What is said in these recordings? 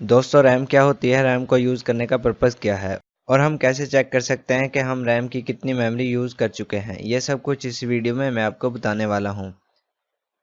दोस्तों रैम क्या होती है, रैम को यूज़ करने का पर्पज़ क्या है और हम कैसे चेक कर सकते हैं कि हम रैम की कितनी मेमोरी यूज़ कर चुके हैं, ये सब कुछ इस वीडियो में मैं आपको बताने वाला हूं।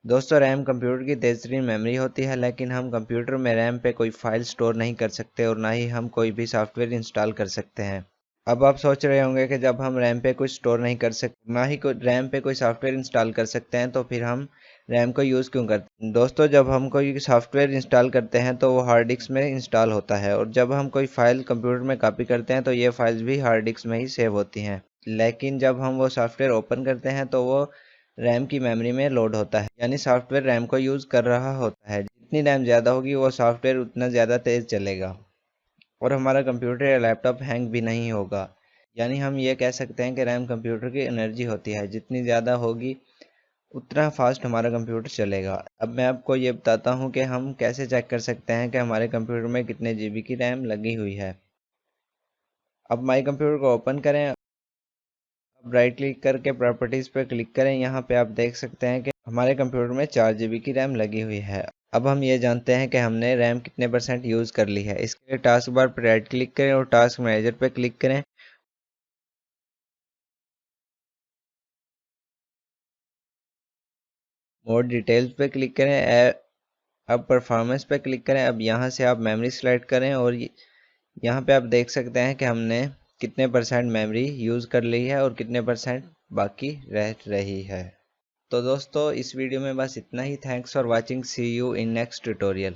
दोस्तों रैम कंप्यूटर की तेज़ तरीन मेमोरी होती है, लेकिन हम कंप्यूटर में रैम पे कोई फाइल स्टोर नहीं कर सकते और ना ही हम कोई भी सॉफ्टवेयर इंस्टॉल कर सकते हैं। अब आप सोच रहे होंगे कि जब हम रैम पे कुछ स्टोर नहीं कर सकते, ना ही कोई रैम पे कोई सॉफ्टवेयर इंस्टॉल कर सकते हैं, तो फिर हम रैम को यूज़ क्यों करते हैं। दोस्तों जब हम कोई सॉफ्टवेयर इंस्टॉल करते हैं तो वो हार्ड डिस्क में इंस्टॉल होता है, और जब हम कोई फाइल कंप्यूटर में कॉपी करते हैं तो ये फाइल्स भी हार्ड डिस्क में ही सेव होती हैं। लेकिन जब हम वो सॉफ्टवेयर ओपन करते हैं तो वो रैम की मेमोरी में लोड होता है, यानी सॉफ्टवेयर रैम को यूज़ कर रहा होता है। जितनी रैम ज़्यादा होगी वो सॉफ्टवेयर उतना ज़्यादा तेज़ चलेगा और हमारा कंप्यूटर या लैपटॉप हैंग भी नहीं होगा। यानी हम ये कह सकते हैं कि रैम कंप्यूटर की एनर्जी होती है, जितनी ज़्यादा होगी उतना फास्ट हमारा कंप्यूटर चलेगा। अब मैं आपको ये बताता हूँ कि हम कैसे चेक कर सकते हैं कि हमारे कंप्यूटर में कितने जीबी की रैम लगी हुई है। अब माई कंप्यूटर को ओपन करें। अब राइट क्लिक करके प्रॉपर्टीज़ पर क्लिक करें। यहाँ पे आप देख सकते हैं कि हमारे कंप्यूटर में 4 जीबी की रैम लगी हुई है। अब हम ये जानते हैं कि हमने रैम कितने परसेंट यूज़ कर ली है। इसके लिए टास्क बार पर राइट क्लिक करें और टास्क मैनेजर पर क्लिक करें। मोर डिटेल्स पे क्लिक करें। अब परफॉर्मेंस पे क्लिक करें। अब यहाँ से आप मेमोरी सेलेक्ट करें और यहाँ पे आप देख सकते हैं कि हमने कितने परसेंट मेमोरी यूज़ कर ली है और कितने परसेंट बाकी रह रही है। तो दोस्तों इस वीडियो में बस इतना ही। Thanks for watching, see you in next tutorial.